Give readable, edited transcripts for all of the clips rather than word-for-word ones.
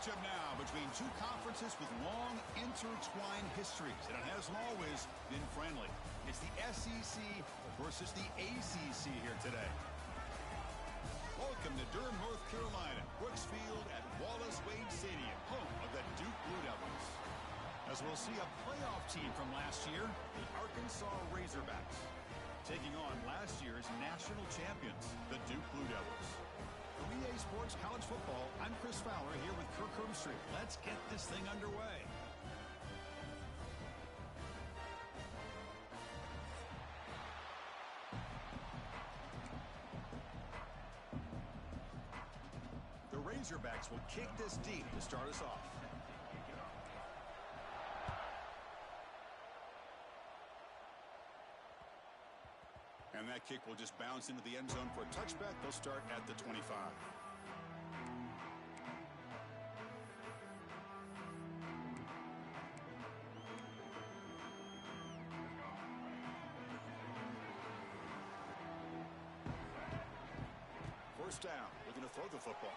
matchup now between two conferences with long intertwined histories, and it hasn't always been friendly. It's the SEC versus the ACC here today. Welcome to Durham, North Carolina, Brooks Field at Wallace Wade Stadium, home of the Duke Blue Devils. As we'll see a playoff team from last year, the Arkansas Razorbacks, taking on last year's national champions, the Duke Blue Devils. For EA Sports College Football, I'm Chris Fowler here with Kirk Herbstreit. Let's get this thing underway. The Razorbacks will kick this deep to start us off. And that kick will just bounce into the end zone for a touchback. They'll start at the 25. First down, looking to throw the football.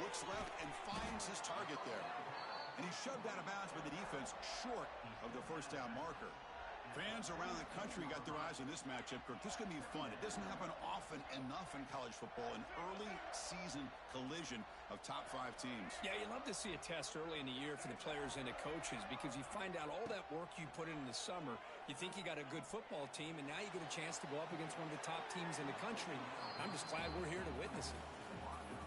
Looks left and finds his target there. And he's shoved out of bounds by the defense short of the first down marker. Fans around the country got their eyes on this matchup, Kirk. This is going to be fun. It doesn't happen often enough in college football, an early season collision of top 5 teams. Yeah, you love to see a test early in the year for the players and the coaches because you find out all that work you put in the summer. You think you got a good football team, and now you get a chance to go up against one of the top teams in the country. I'm just glad we're here to witness it.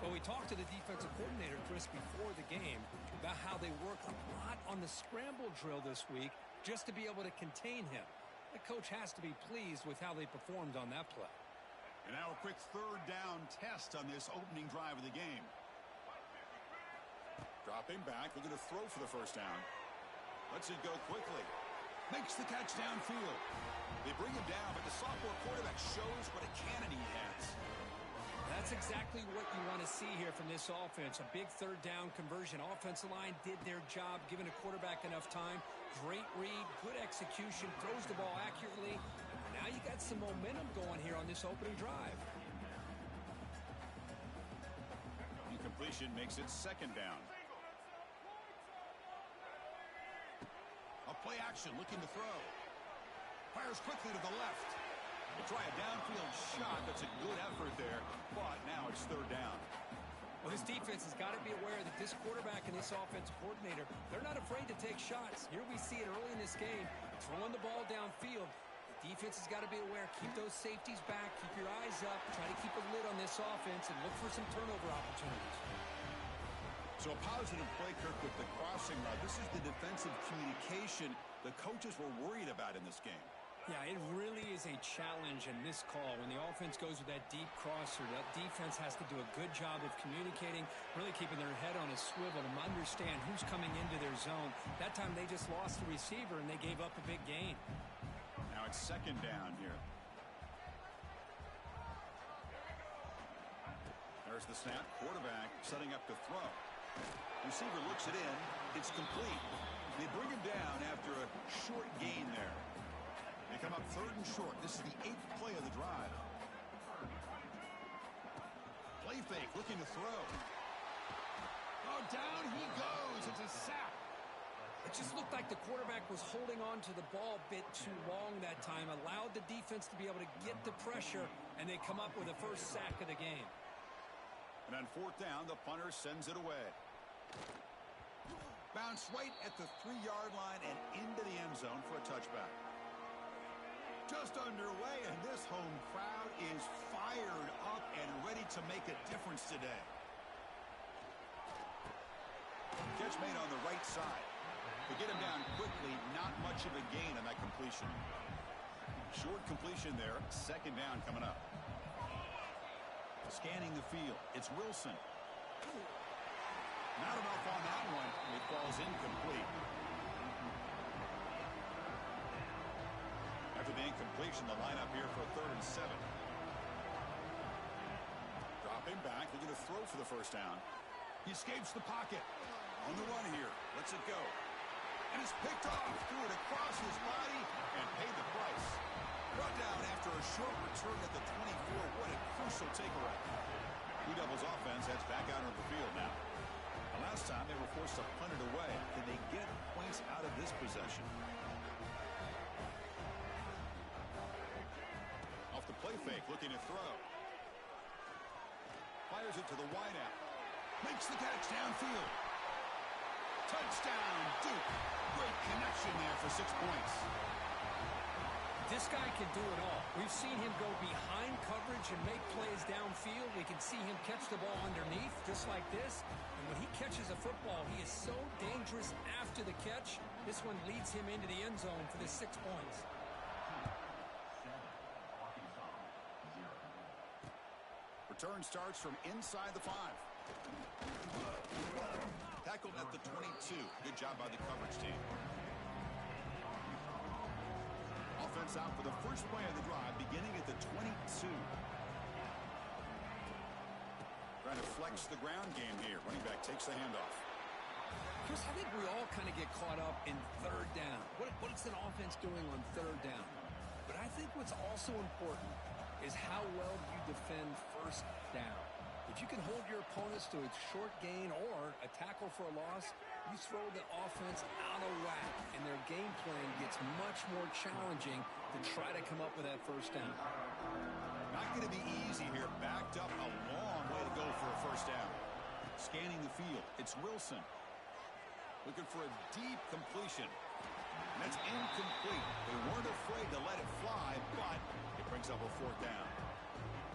Well, we talked to the defensive coordinator, Chris, before the game about how they worked a lot on the scramble drill this week just to be able to contain him. The coach has to be pleased with how they performed on that play. And now a quick third down test on this opening drive of the game. Dropping back, looking to throw for the first down. Lets it go quickly. Makes the catch downfield. They bring him down, but the sophomore quarterback shows what a cannon he has. That's exactly what you want to see here from this offense. A big third down conversion. Offensive line did their job, giving a quarterback enough time. Great read, good execution, throws the ball accurately. And now you got some momentum going here on this opening drive. Incompletion makes it second down. A play action, looking to throw. Fires quickly to the left. They try a downfield shot. That's a good effort there, but now it's third down. Well, this defense has got to be aware that this quarterback and this offensive coordinator, they're not afraid to take shots. Here we see it early in this game, throwing the ball downfield. The defense has got to be aware. Keep those safeties back. Keep your eyes up. Try to keep a lid on this offense and look for some turnover opportunities. So a positive play, Kirk, with the crossing route. This is the defensive communication the coaches were worried about in this game. Yeah, it really is a challenge in this call. When the offense goes with that deep crosser, that defense has to do a good job of communicating, really keeping their head on a swivel to understand who's coming into their zone. That time they just lost the receiver and they gave up a big gain. Now it's second down here. There's the snap. Quarterback setting up to throw. Receiver looks it in. It's complete. They bring him down after a short gain there. They come up third and short. This is the 8th play of the drive. Play fake, looking to throw. Oh, down he goes. It's a sack. It just looked like the quarterback was holding on to the ball a bit too long that time, allowed the defense to be able to get the pressure, and they come up with the first sack of the game. And on fourth down, the punter sends it away. Bounce right at the 3-yard line and into the end zone for a touchback. Just underway, and this home crowd is fired up and ready to make a difference today. Catch made on the right side. They get him down quickly, not much of a gain on that completion. Short completion there, second down coming up. Scanning the field, it's Wilson. Not enough on that one. It falls incomplete. After the incompletion, the lineup here for a 3rd and 7. Dropping back, looking to throw for the first down. He escapes the pocket. On the run here, lets it go. And it's picked off, threw it across his body, and paid the price. Brought down after a short return at the 24. What a crucial takeaway. Blue Devils offense heads back out on the field now. The last time they were forced to punt it away. Can they get points out of this possession? Off the play fake, looking to throw. Fires it to the wideout. Makes the catch downfield. Touchdown, Duke. Great connection there for 6 points. This guy can do it all. We've seen him go behind coverage and make plays downfield. We can see him catch the ball underneath, just like this. And when he catches a football, he is so dangerous after the catch. This one leads him into the end zone for the 6 points. Return starts from inside the 5. Tackled at the 22. Good job by the coverage team. Offense out for the first play of the drive, beginning at the 22. Trying to flex the ground game here. Running back takes the handoff. Chris, I think we all kind of get caught up in third down. What's an offense doing on third down? But I think what's also important is how well you defend first down. If you can hold your opponents to a short gain or a tackle for a loss, you throw the offense out of whack, and their game plan gets much more challenging to try to come up with that first down. Not going to be easy here. Backed up a long way to go for a first down. Scanning the field, it's Wilson. Looking for a deep completion. And that's incomplete. They weren't afraid to let it fly, but it brings up a fourth down.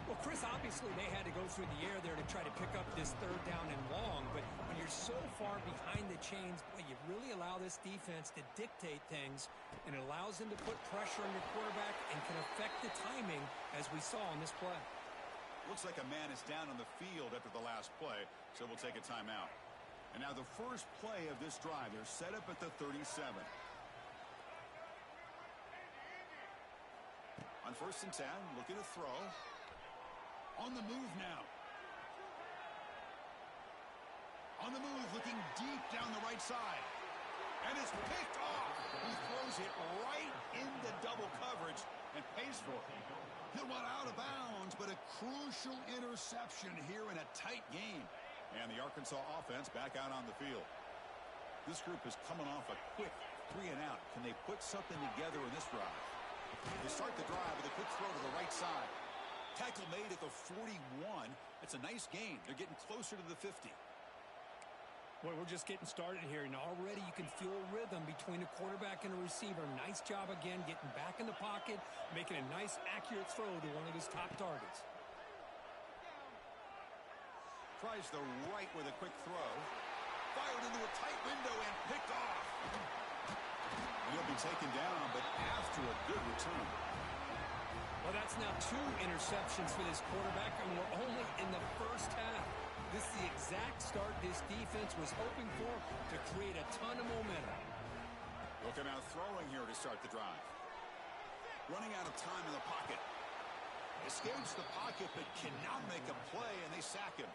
Well, Chris, obviously they had to go through the air there to try to pick up this third down and long, but when you're so far behind the chains, boy, you really allow this defense to dictate things, and it allows them to put pressure on your quarterback and can affect the timing, as we saw on this play. Looks like a man is down on the field after the last play, so we'll take a timeout. And now the first play of this drive, they're set up at the 37. On 1st and 10, looking to throw. On the move now. On the move, looking deep down the right side. And it's picked off. He throws it right into double coverage and pays for it. He'll run out of bounds, but a crucial interception here in a tight game. And the Arkansas offense back out on the field. This group is coming off a quick 3 and out. Can they put something together in this drive? They start the drive with a quick throw to the right side. Tackle made at the 41. It's a nice gain. They're getting closer to the 50. Boy, we're just getting started here, and already you can feel rhythm between a quarterback and a receiver. Nice job again getting back in the pocket, making a nice, accurate throw to one of his top targets. Tries the right with a quick throw. Fired into a tight window and picked off. He'll be taken down, but after a good return. Well, that's now 2 interceptions for this quarterback, and we're only in the first half. This is the exact start this defense was hoping for to create a ton of momentum. Looking out throwing here to start the drive. Running out of time in the pocket. Escapes the pocket, but cannot make a play, and they sack him.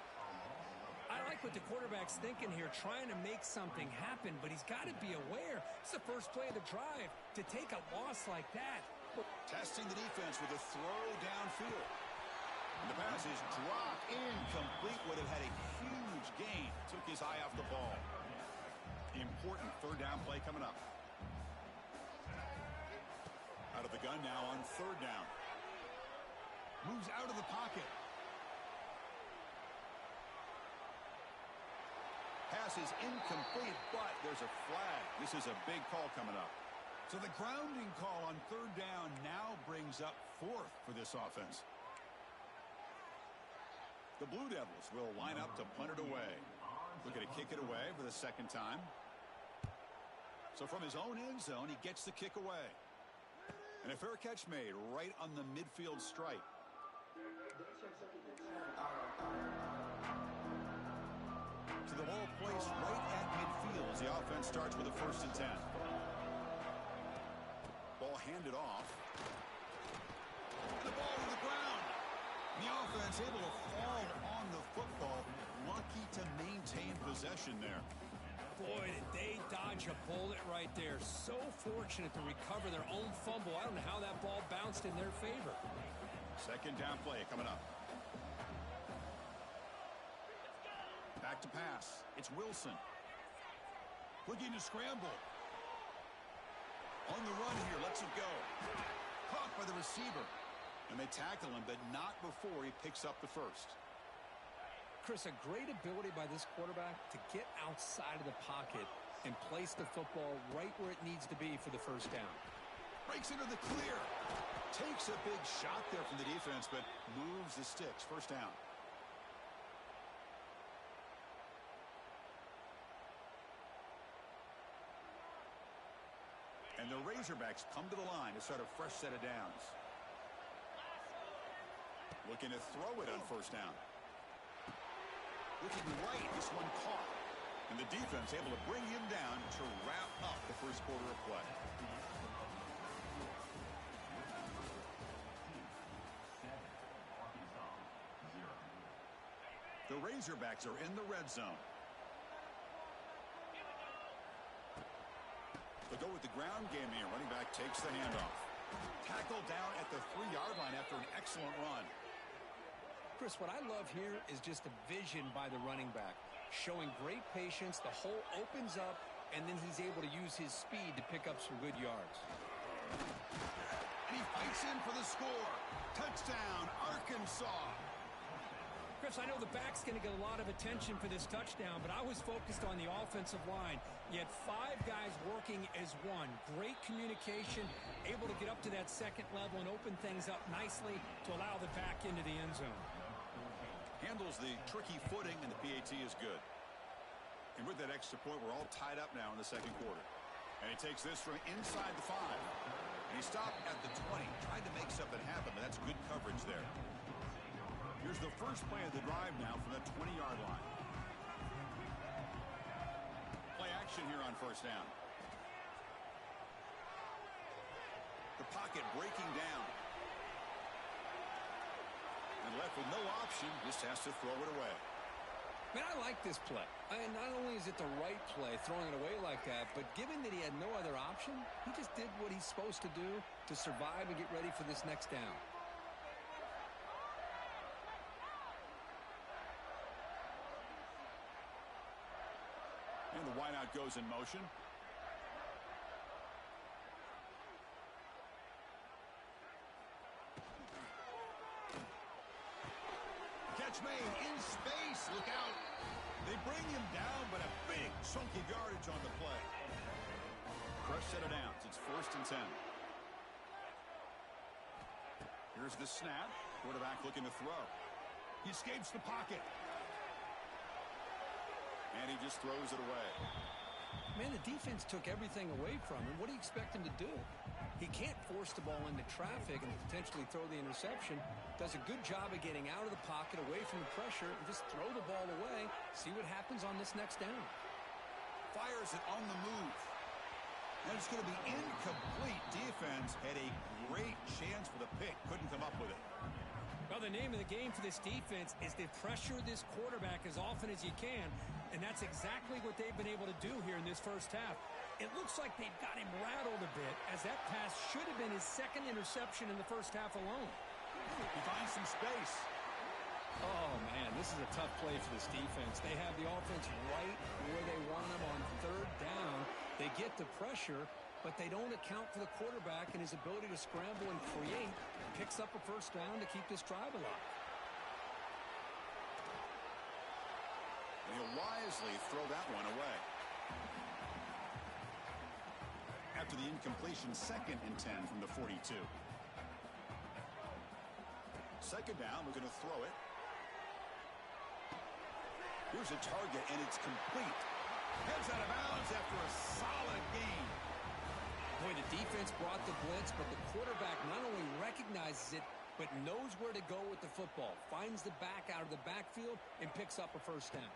I like what the quarterback's thinking here, trying to make something happen, but he's got to be aware. It's the first play of the drive. To take a loss like that. Testing the defense with a throw downfield. And the pass is dropped incomplete. Would have had a huge gain. Took his eye off the ball. Important third down play coming up. Out of the gun now on third down. Moves out of the pocket. Pass is incomplete, but there's a flag. This is a big call coming up. So the grounding call on third down now brings up 4th for this offense. The Blue Devils will line up to punt it away. Looking to kick it away for the 2nd time. So from his own end zone, he gets the kick away. And a fair catch made right on the midfield stripe. So the ball placed right at midfield as the offense starts with a 1st and 10. Ball handed off. And the ball to the ground. The offense able to fall on the football. Lucky to maintain possession there. Boy, did they dodge a bullet right there. So fortunate to recover their own fumble. I don't know how that ball bounced in their favor. 2nd down play coming up. back to pass. It's Wilson. Looking to scramble. On the run here, lets it go. Caught by the receiver. And they tackle him, but not before he picks up the first. Chris, a great ability by this quarterback to get outside of the pocket and place the football right where it needs to be for the first down. Breaks into the clear. Takes a big shot there from the defense, but moves the sticks. First down. And the Razorbacks come to the line to start a fresh set of downs. Looking to throw it on first down. Looking right, this one caught. And the defense able to bring him down to wrap up the first quarter of play. The Razorbacks are in the red zone. They'll go with the ground game here. Running back takes the handoff. Tackled down at the 3-yard line after an excellent run. Chris, what I love here is just the vision by the running back. Showing great patience, the hole opens up, and then he's able to use his speed to pick up some good yards. And he fights in for the score. Touchdown, Arkansas. Chris, I know the back's going to get a lot of attention for this touchdown, but I was focused on the offensive line. You had 5 guys working as one. Great communication, able to get up to that second level and open things up nicely to allow the back into the end zone. Handles the tricky footing, and the PAT is good. And with that extra point, we're all tied up now in the second quarter. And he takes this from inside the 5. And he stopped at the 20, trying to make something happen, but that's good coverage there. Here's the first play of the drive now from the 20-yard line. Play action here on first down. The pocket breaking down. And left with no option, just has to throw it away. Man, I like this play. And not only is it the right play, throwing it away like that, but given that he had no other option, he just did what he's supposed to do to survive and get ready for this next down. And the wideout goes in motion. Catch made in space. Look out. They bring him down, but a big chunk of yardage on the play. Fresh set of downs. It's 1st and 10. Here's the snap. Quarterback looking to throw. He escapes the pocket. And he just throws it away. Man, the defense took everything away from him. What do you expect him to do? He can't force the ball into traffic and potentially throw the interception. Does a good job of getting out of the pocket, away from the pressure, and just throw the ball away. See what happens on this next down. Fires it on the move. And it's going to be incomplete. Defense had a great chance for the pick. Couldn't come up with it. Well, the name of the game for this defense is to pressure this quarterback as often as you can, and that's exactly what they've been able to do here in this first half. It looks like they've got him rattled a bit, as that pass should have been his 2nd interception in the first half alone. He finds some space. Oh, man, this is a tough play for this defense. They have the offense right where they want them on 3rd down. They get the pressure, but they don't account for the quarterback and his ability to scramble and create. Picks up a first down to keep this drive alive. And he'll wisely throw that one away. After the incompletion, 2nd and 10 from the 42. 2nd down, we're going to throw it. Here's a target, and it's complete. Heads out of bounds after a solid gain. Boy, the defense brought the blitz, but the quarterback not only recognizes it, but knows where to go with the football. Finds the back out of the backfield and picks up a first down.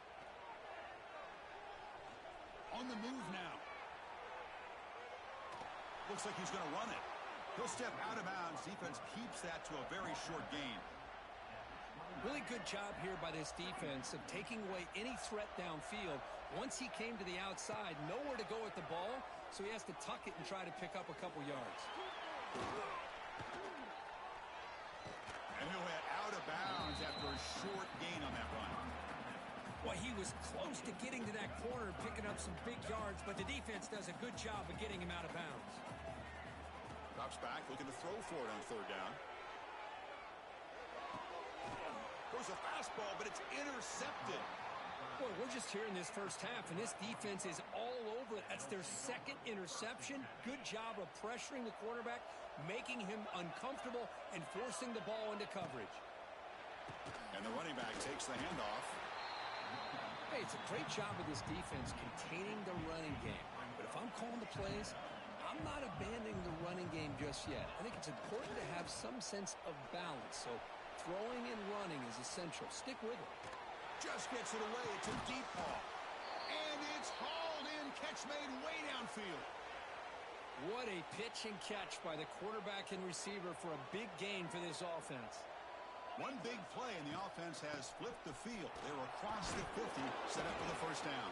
On the move now. Looks like he's going to run it. He'll step out of bounds. Defense keeps that to a very short gain. Really good job here by this defense of taking away any threat downfield. Once he came to the outside, nowhere to go with the ball, so he has to tuck it and try to pick up a couple yards. And he'll head out of bounds after a short gain on that run. Well, he was close to getting to that corner and picking up some big yards, but the defense does a good job of getting him out of bounds. Drops back, looking to throw for it on third down. Goes a fastball, but it's intercepted. Boy, we're just here in this first half, and this defense is all over it. That's their second interception. Good job of pressuring the quarterback, making him uncomfortable, and forcing the ball into coverage. And the running back takes the handoff. Hey, it's a great job of this defense containing the running game. But if I'm calling the plays, I'm not abandoning the running game just yet. I think it's important to have some sense of balance. So throwing and running is essential. Stick with it. Just gets it away. It's a deep ball. And it's hauled in. Catch made way downfield. What a pitch and catch by the quarterback and receiver for a big gain for this offense. One big play, and the offense has flipped the field. They're across the 50, set up for the first down.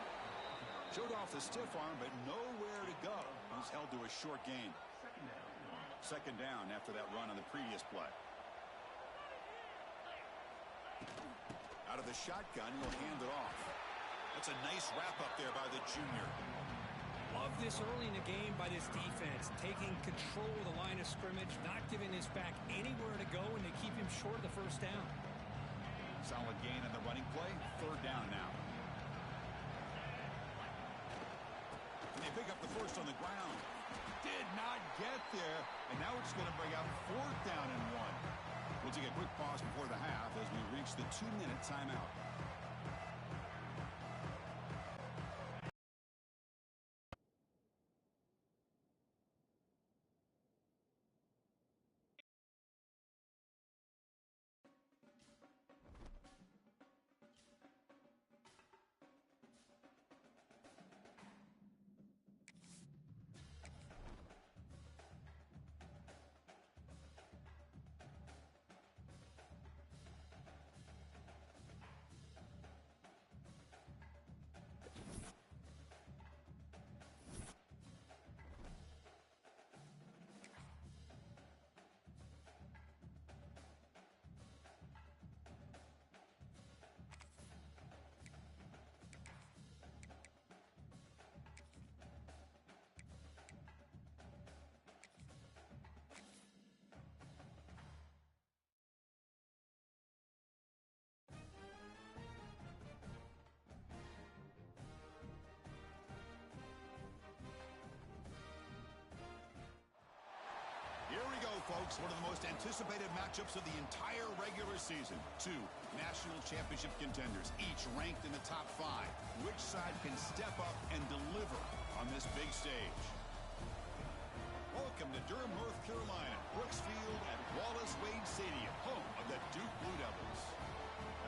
Showed off the stiff arm, but nowhere to go. He's held to a short gain. Second down after that run on the previous play. Out of the shotgun, he'll hand it off. That's a nice wrap-up there by the junior. Love this early in the game by this defense, taking control of the line of scrimmage, not giving his back anywhere to go, and they keep him short of the first down. Solid gain on the running play. Third down now. And they pick up the first on the ground. Did not get there, and now it's going to bring out fourth down and 1. We'll take a quick pause before the half as we reach the 2-minute timeout. Here we go, folks. One of the most anticipated matchups of the entire regular season. Two national championship contenders, each ranked in the top 5. Which side can step up and deliver on this big stage? Welcome to Durham, North Carolina. Brooks Field at Wallace Wade Stadium, home of the Duke Blue Devils.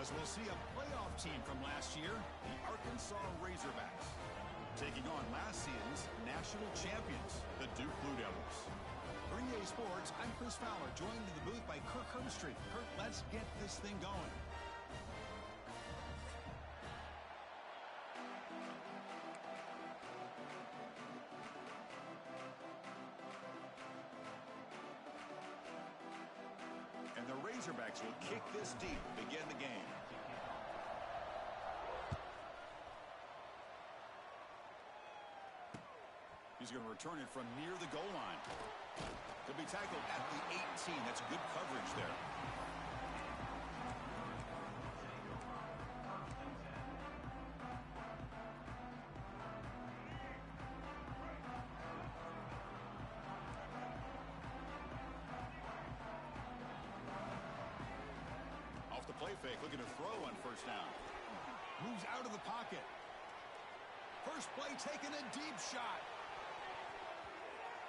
As we'll see a playoff team from last year, the Arkansas Razorbacks, taking on last season's national champions, the Duke Blue Devils. For EA Sports, I'm Chris Fowler, joined in the booth by Kirk Herbstreit. Kirk, let's get this thing going. And the Razorbacks will kick this deep to begin the game. He's going to return it from near the goal line. He'll be tackled at the 18. That's good coverage there. Off the play fake, looking to throw on first down. Moves out of the pocket. First play taking a deep shot.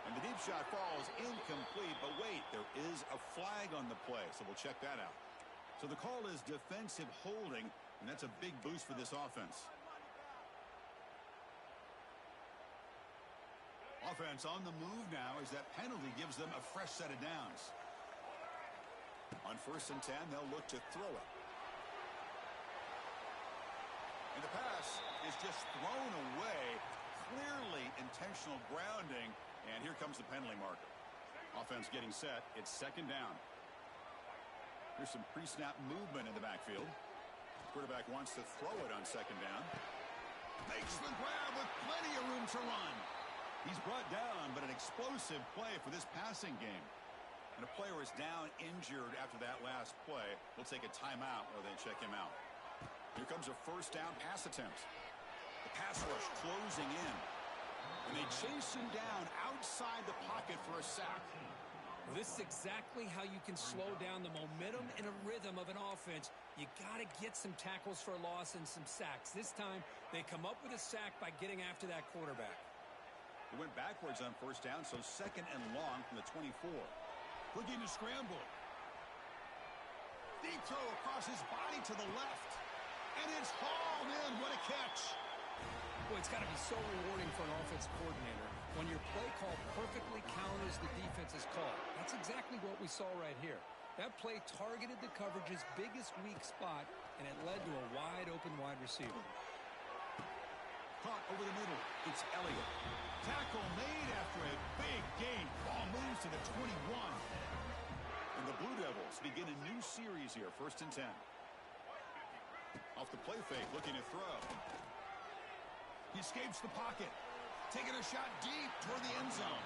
And the deep shot falls incomplete, but wait, there is a flag on the play, so we'll check that out. So the call is defensive holding, and that's a big boost for this offense. Offense on the move now as that penalty gives them a fresh set of downs. On 1st and 10, they'll look to throw it. And the pass is just thrown away. Clearly intentional grounding. And here comes the penalty marker. Offense getting set. It's second down. Here's some pre-snap movement in the backfield. Quarterback wants to throw it on second down. Makes the grab with plenty of room to run. He's brought down, but an explosive play for this passing game. And a player is down injured after that last play. We'll take a timeout while they check him out. Here comes a first down pass attempt. The pass rush closing in. And they chase him down outside the pocket for a sack. Well, this is exactly how you can slow down the momentum and a rhythm of an offense. You got to get some tackles for a loss and some sacks. This time, they come up with a sack by getting after that quarterback. He went backwards on first down, so second and long from the 24. Looking to scramble. Deep throw across his body to the left. And it's hauled in. What a catch. Boy, it's got to be so rewarding for an offense coordinator when your play call perfectly counters the defense's call. That's exactly what we saw right here. That play targeted the coverage's biggest weak spot, and it led to a wide-open wide receiver. Caught over the middle. It's Elliott. Tackle made after a big gain. Ball moves to the 21. And the Blue Devils begin a new series here, 1st and 10. Off the play fake, looking to throw. He escapes the pocket. Taking a shot deep toward the end zone.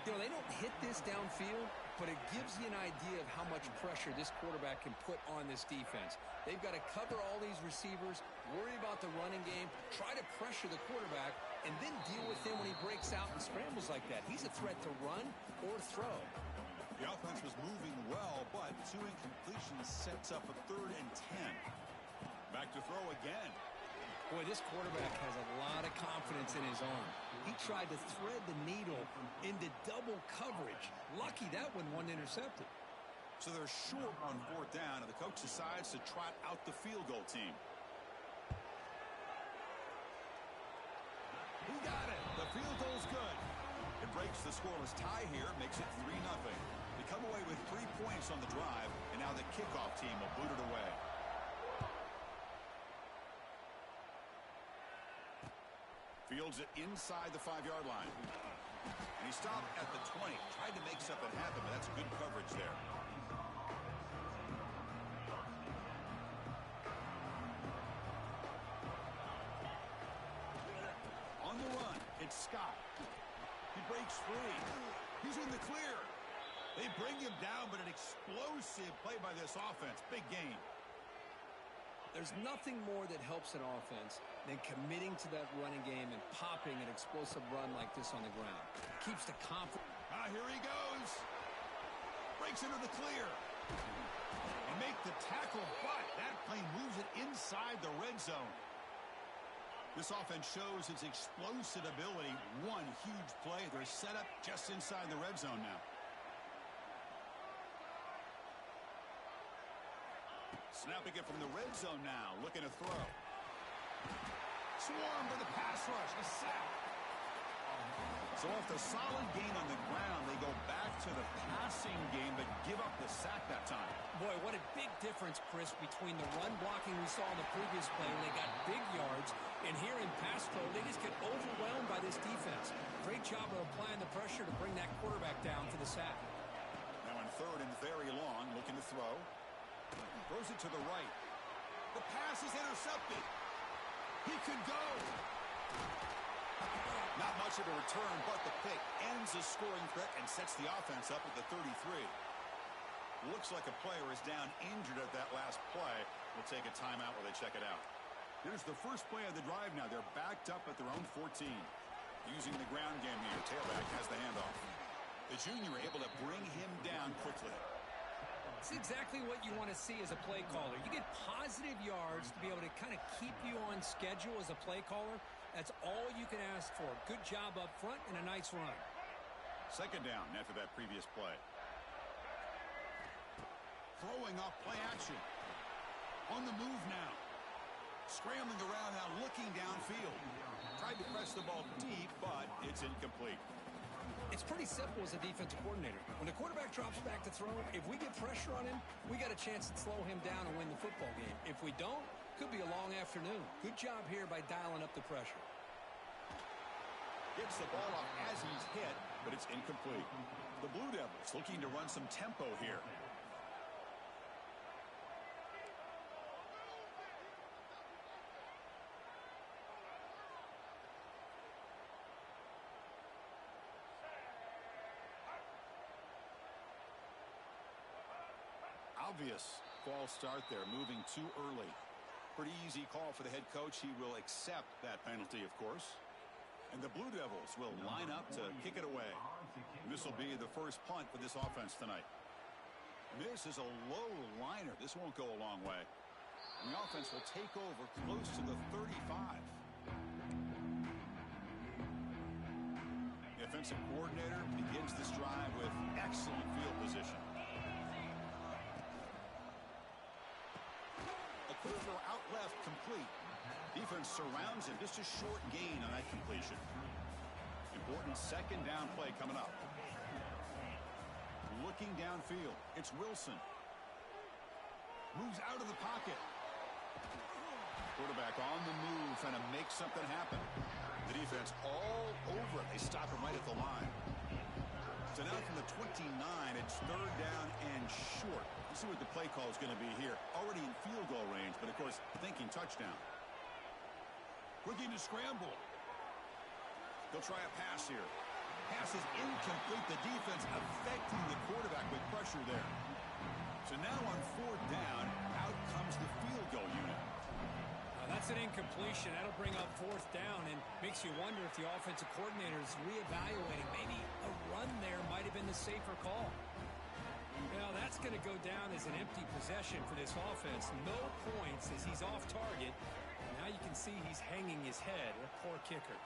You know, they don't hit this downfield, but it gives you an idea of how much pressure this quarterback can put on this defense. They've got to cover all these receivers, worry about the running game, try to pressure the quarterback, and then deal with him when he breaks out and scrambles like that. He's a threat to run or throw. The offense was moving well, but 2 incompletions sets up a 3rd and 10. Back to throw again. Boy, this quarterback has a lot of confidence in his arm. He tried to thread the needle into double coverage. Lucky that one wasn't intercepted. So they're short on 4th down, and the coach decides to trot out the field goal team. He got it. The field goal's good. It breaks the scoreless tie here, makes it 3-0. They come away with 3 points on the drive, and now the kickoff team will boot it away. Fields it inside the 5-yard line. And he stopped at the 20. Tried to make something happen, but that's good coverage there. On the run, it's Scott. He breaks free. He's in the clear. They bring him down, but an explosive play by this offense. Big gain. There's nothing more that helps an offense than committing to that running game and popping an explosive run like this on the ground. Keeps the confidence. Here he goes. Breaks into the clear. And make the tackle, but that plane moves it inside the red zone. This offense shows its explosive ability. One huge play. They're set up just inside the red zone now. Snapping it from the red zone now, looking to throw. Swarmed by the pass rush, a sack. So off the solid gain on the ground, they go back to the passing game, but give up the sack that time. Boy, what a big difference, Chris, between the run blocking we saw in the previous play when they got big yards, and here in pass pro, they just get overwhelmed by this defense. Great job of applying the pressure to bring that quarterback down for the sack. Now in 3rd and very long, looking to throw. Throws it to the right. The pass is intercepted. He could go. Not much of a return, but the pick ends the scoring threat and sets the offense up at the 33. Looks like a player is down injured at that last play. We'll take a timeout while they check it out. Here's the first play of the drive now. They're backed up at their own 14. Using the ground game here. Tailback has the handoff. The junior able to bring him down quickly. It's exactly what you want to see as a play caller. You get positive yards to be able to kind of keep you on schedule as a play caller. That's all you can ask for. Good job up front and a nice run. 2nd down after that previous play. Throwing off play action. On the move now. Scrambling around now, looking downfield. Tried to press the ball deep, but it's incomplete. It's pretty simple as a defensive coordinator. When the quarterback drops back to throw, if we get pressure on him, we got a chance to slow him down and win the football game. If we don't, could be a long afternoon. Good job here by dialing up the pressure. Gets the ball off as he's hit, but it's incomplete. The Blue Devils looking to run some tempo here. Obvious false start there, moving too early. Pretty easy call for the head coach. He will accept that penalty, of course. And the Blue Devils will line up to kick it away. This will be the first punt for this offense tonight. This is a low liner. This won't go a long way. And the offense will take over close to the 35. The offensive coordinator begins this drive with excellent field position. A quick throw out left, complete. Defense surrounds him. Just a short gain on that completion. Important second down play coming up. Looking downfield, it's Wilson. Moves out of the pocket. Quarterback on the move, trying to make something happen. The defense all over it. They stop him right at the line. So now from the 29, it's third down and short. Let's see what the play call is going to be here. Already in field goal range, but of course, thinking touchdown. Looking to scramble. They'll try a pass here. Pass is incomplete. The defense affecting the quarterback with pressure there. So now on fourth down, out comes the field goal unit. That's an incompletion. That'll bring up fourth down and makes you wonder if the offensive coordinator is reevaluating. Maybe a run there might have been the safer call. Now that's going to go down as an empty possession for this offense. No points as he's off target. Now you can see he's hanging his head. A poor kicker.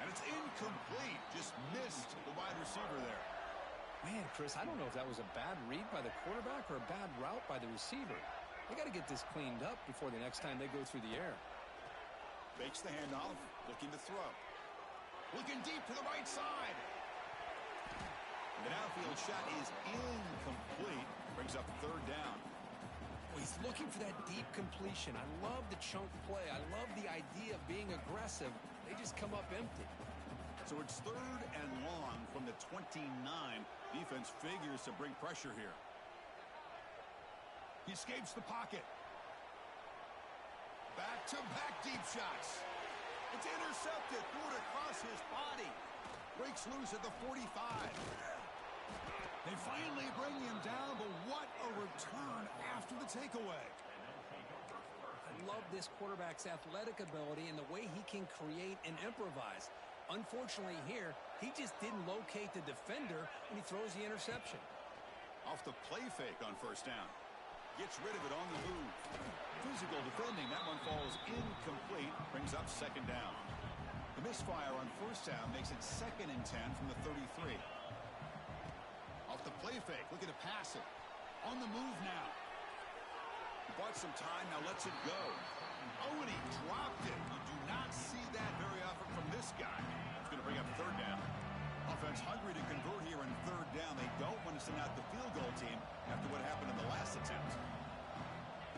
And it's incomplete. Just missed the wide receiver there. Man, Chris, I don't know if that was a bad read by the quarterback or a bad route by the receiver. They got to get this cleaned up before the next time they go through the air. Fakes the handoff, looking to throw. Looking deep to the right side. The downfield shot is incomplete. Brings up third down. He's looking for that deep completion. I love the chunk play. I love the idea of being aggressive. They just come up empty. So it's third and long from the 29. Defense figures to bring pressure here. He escapes the pocket. Back-to-back deep shots. It's intercepted. Threw it across his body. Breaks loose at the 45. They finally bring him down, but what a return after the takeaway. I love this quarterback's athletic ability and the way he can create and improvise. Unfortunately here, he just didn't locate the defender when he throws the interception. Off the play fake on first down. Gets rid of it on the move. Physical defending. That one falls incomplete. Brings up second down. The misfire on first down makes it 2nd and 10 from the 33. Off the play fake. Looking to pass it. On the move now. He bought some time. Now lets it go. Oh, and he dropped it. You do not see that very often from this guy. It's going to bring up third down. Offense hungry to convert here in third down. They don't want to send out the field goal team after what happened in the last attempt.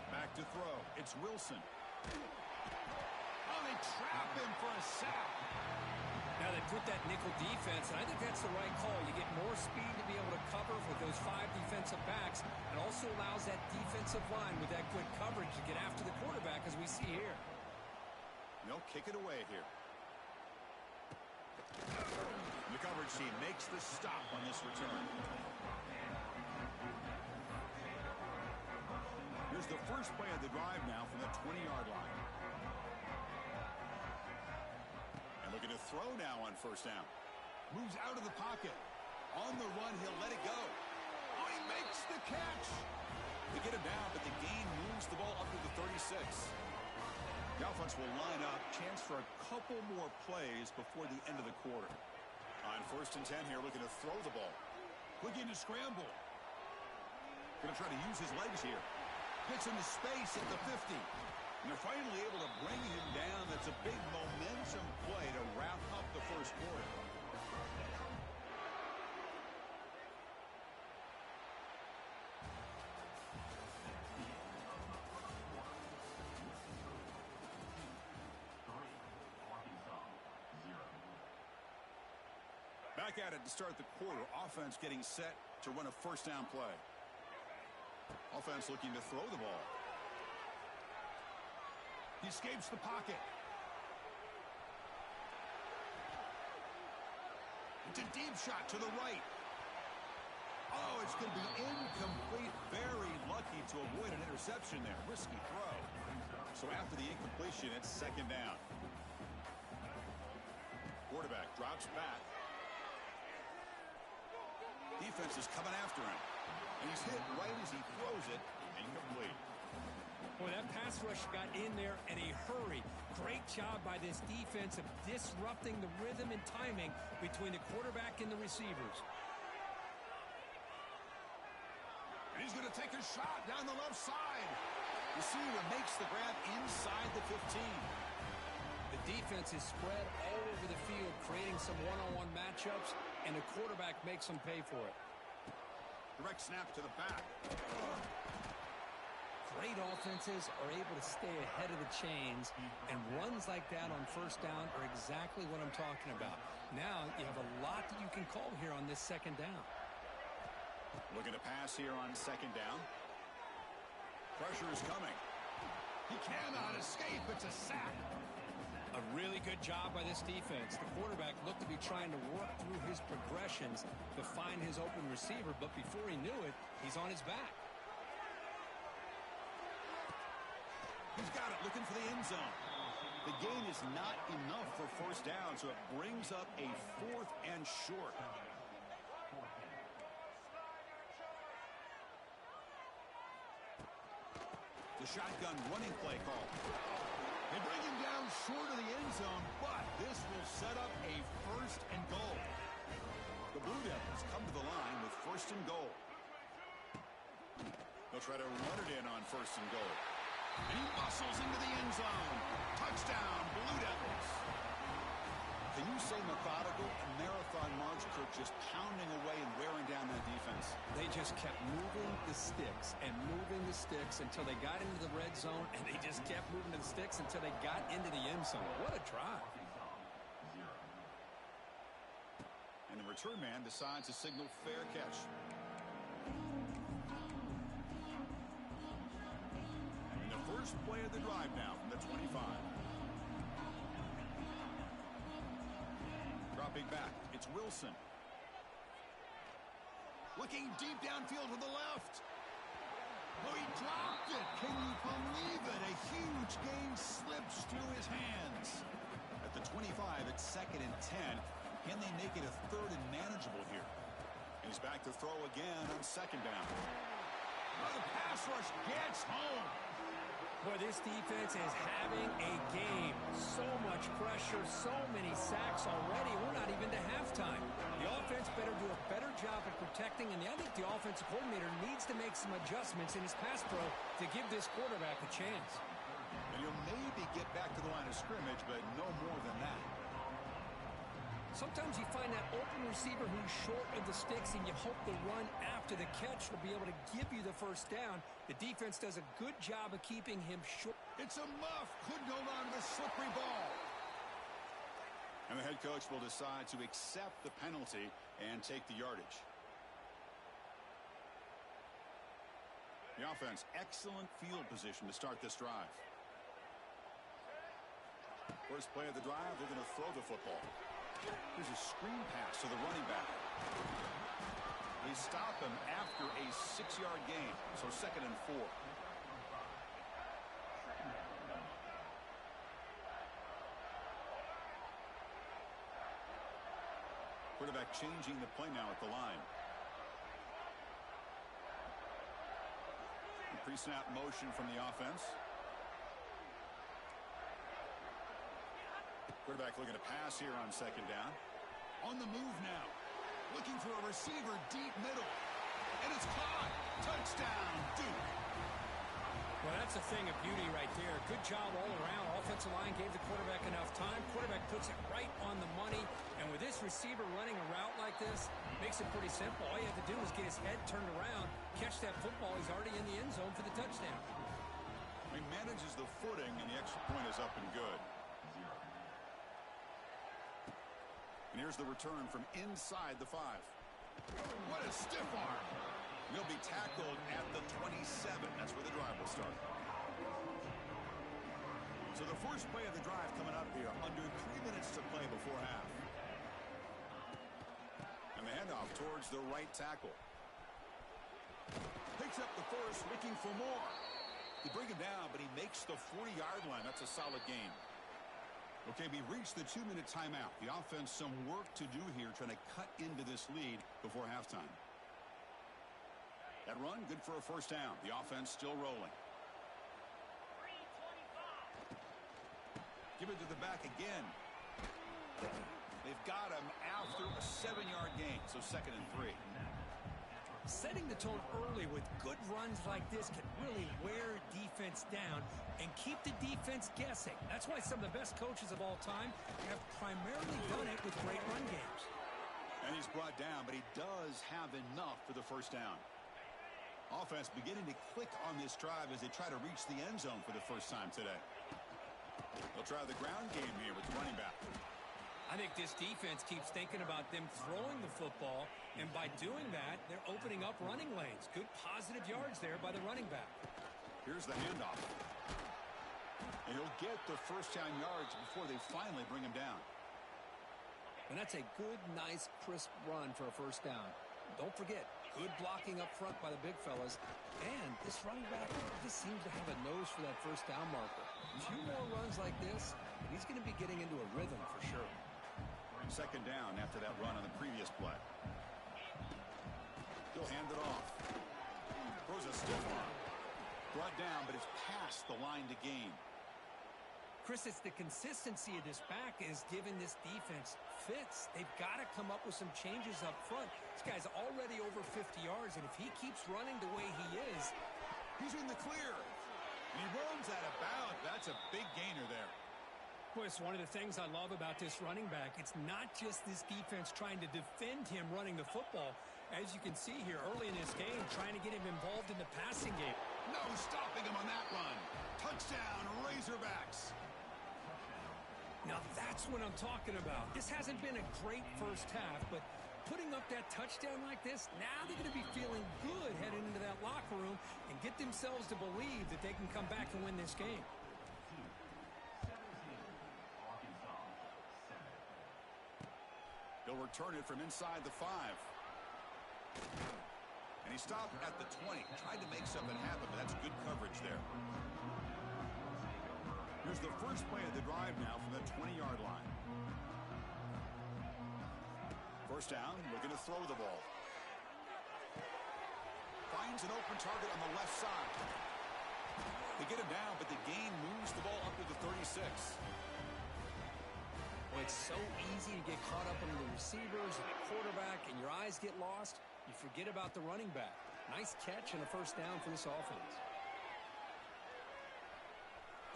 Back to throw. It's Wilson. Oh, they trap him for a sack. Now they put that nickel defense, and I think that's the right call. You get more speed to be able to cover with those 5 defensive backs, and also allows that defensive line with that good coverage to get after the quarterback, as we see here. They'll kick it away here. The coverage team makes the stop on this return. Here's the first play of the drive now from the 20-yard line. And looking to throw now on first down. Moves out of the pocket. On the run, he'll let it go. Oh, he makes the catch. They get him down, but the gain moves the ball up to the 36. The offense will line up. Chance for a couple more plays before the end of the quarter. On first and 10 here, looking to throw the ball. Looking to scramble. Going to try to use his legs here. Gets into space at the 50. And they're finally able to bring him down. That's a big momentum play to wrap up the first quarter. Back at it to start the quarter. Offense getting set to run a first down play. Offense looking to throw the ball. He escapes the pocket. It's a deep shot to the right. Oh, it's going to be incomplete. Very lucky to avoid an interception there. Risky throw. So after the incompletion, it's second down. Quarterback drops back. Defense is coming after him. And he's hit right as he throws it. Incomplete. Boy, that pass rush got in there in a hurry. Great job by this defense of disrupting the rhythm and timing between the quarterback and the receivers. And he's going to take a shot down the left side. Receiver makes the grab inside the 15. The defense is spread all over the field, creating some one-on-one matchups, and the quarterback makes them pay for it. Direct snap to the back. Great offenses are able to stay ahead of the chains, and runs like that on first down are exactly what I'm talking about. Now you have a lot that you can call here on this second down. Looking to pass here on second down. Pressure is coming. He cannot escape. It's a sack. A really good job by this defense. The quarterback looked to be trying to work through his progressions to find his open receiver, but before he knew it, he's on his back. He's got it, looking for the end zone. The gain is not enough for first down, so it brings up a 4th and short. The shotgun running play call. They bring him down short of the end zone, but this will set up a 1st and goal. The Blue Devils come to the line with 1st and goal. They'll try to run it in on 1st and goal. And he muscles into the end zone. Touchdown, Blue Devils. Can you say methodical? A marathon march, Kirk, just pounding away and wearing down that defense. They just kept moving the sticks and moving the sticks until they got into the red zone, and they just kept moving the sticks until they got into the end zone. What a drive. And the return man decides to signal fair catch. And the first play of the drive now from the 25. Dropping back, it's Wilson. Looking deep downfield to the left. Oh, he dropped it. Can you believe it? A huge gain slips through his hands. At the 25, it's 2nd and 10. Can they make it a 3rd and manageable here? And he's back to throw again on 2nd down. Oh, the pass rush gets home. Boy, this defense is having a game. So much pressure, so many sacks already. We're not even to halftime. The offense better do a better job at protecting, and I think the offensive coordinator needs to make some adjustments in his pass pro to give this quarterback a chance. And he'll maybe get back to the line of scrimmage, but no more than that. Sometimes you find that open receiver who's short of the sticks, and you hope the run after the catch will be able to give you the first down. The defense does a good job of keeping him short. It's a muff. Couldn't hold on to the slippery ball. And the head coach will decide to accept the penalty and take the yardage. The offense, excellent field position to start this drive. First play of the drive, they're going to throw the football. Here's a screen pass to the running back. They stop him after a 6-yard gain, so 2nd and 4. Quarterback changing the play now at the line. Pre-snap motion from the offense. Quarterback looking to pass here on 2nd down. On the move now. Looking for a receiver deep middle. And it's caught. Touchdown, Duke. Well, that's a thing of beauty right there. Good job all around. Offensive line gave the quarterback enough time. Quarterback puts it right on the money. And with this receiver running a route like this, makes it pretty simple. All you have to do is get his head turned around, catch that football. He's already in the end zone for the touchdown. He manages the footing, and the extra point is up and good. And here's the return from inside the 5. What a stiff arm. He'll be tackled at the 27. That's where the drive will start. So the first play of the drive coming up here. Under 3 minutes to play before half. And the handoff towards the right tackle. Picks up the first, looking for more. They bring him down, but he makes the 40-yard line. That's a solid gain. Okay, we reached the 2-minute timeout. The offense some work to do here, trying to cut into this lead before halftime. That run, good for a first down. The offense still rolling. Give it to the back again. They've got him after a 7-yard gain, so 2nd and 3. Setting the tone early with good runs like this can really wear defense down and keep the defense guessing. That's why some of the best coaches of all time have primarily done it with great run games. And he's brought down, but he does have enough for the first down. Offense beginning to click on this drive as they try to reach the end zone for the first time today. They'll try the ground game here with the running back. I think this defense keeps thinking about them throwing the football, and by doing that, they're opening up running lanes. Good positive yards there by the running back. Here's the handoff. And he'll get the first down yards before they finally bring him down. And that's a good, nice, crisp run for a first down. Don't forget, good blocking up front by the big fellas. And this running back just seems to have a nose for that first down marker. A few more runs like this, and he's going to be getting into a rhythm for sure. 2nd down after that run on the previous play. He'll hand it off. Throws a stiff arm. Brought down, but it's past the line to gain. Chris, it's the consistency of this back is giving this defense fits. They've got to come up with some changes up front. This guy's already over 50 yards, and if he keeps running the way he is, he's in the clear. And he runs out of bounds. That's a big gainer there. Boy, it's one of the things I love about this running back. It's not just this defense trying to defend him running the football. As you can see here early in this game, trying to get him involved in the passing game. No stopping him on that run. Touchdown, Razorbacks. Now that's what I'm talking about. This hasn't been a great first half, but putting up that touchdown like this, now they're going to be feeling good heading into that locker room and get themselves to believe that they can come back and win this game. He'll return it from inside the 5. And he stopped at the 20. Tried to make something happen, but that's good coverage there. Here's the first play of the drive now from the 20-yard line. First down, looking to throw the ball. Finds an open target on the left side. They get him down, but the gain moves the ball up to the 36. Well, it's so easy to get caught up under the receivers and the quarterback, and your eyes get lost. You forget about the running back. Nice catch and a first down for this offense.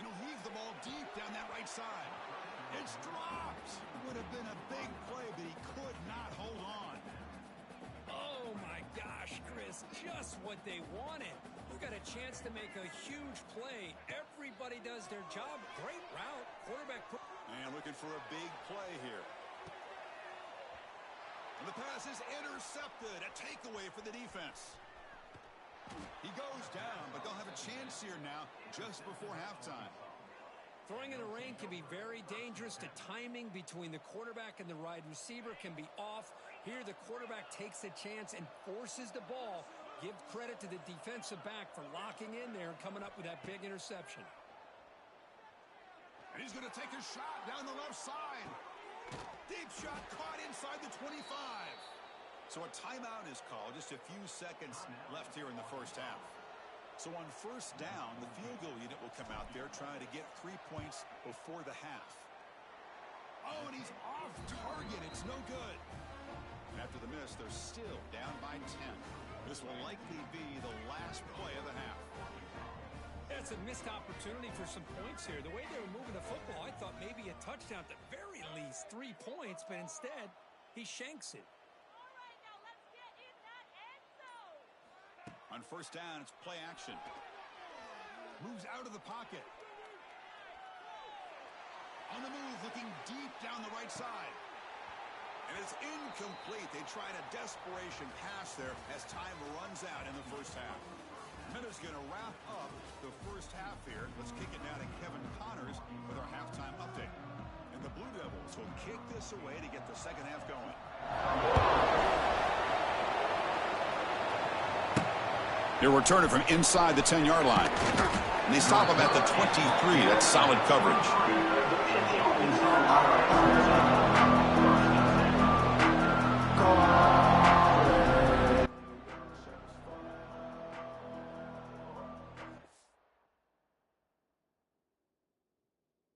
He'll heave the ball deep down that right side. It's dropped. It would have been a big play, but he could not hold on. Oh, my gosh, Chris, just what they wanted. You got a chance to make a huge play. Everybody does their job. Great route. Quarterback. And looking for a big play here. And the pass is intercepted. A takeaway for the defense. He goes down, but they'll have a chance here now just before halftime. Throwing in the rain can be very dangerous. The timing between the quarterback and the wide receiver can be off. Here, the quarterback takes a chance and forces the ball. Give credit to the defensive back for locking in there and coming up with that big interception. And he's going to take a shot down the left side. Deep shot caught inside the 25. So a timeout is called. Just a few seconds left here in the first half. So on first down, the field goal unit will come out there trying to get 3 points before the half. Oh, and he's off target. It's no good. And after the miss, they're still down by 10. This will likely be the last play of the half. That's a missed opportunity for some points here. The way they were moving the football, I thought maybe a touchdown at the very least, 3 points, but instead, he shanks it. On first down, it's play action. Moves out of the pocket. On the move, looking deep down the right side. And it's incomplete. They tried a desperation pass there as time runs out in the first half. Minutes going to wrap up the first half here. Let's kick it now to Kevin Connors with our halftime update. And the Blue Devils will kick this away to get the second half going. He'll return it from inside the 10-yard line. And they stop him at the 23. That's solid coverage.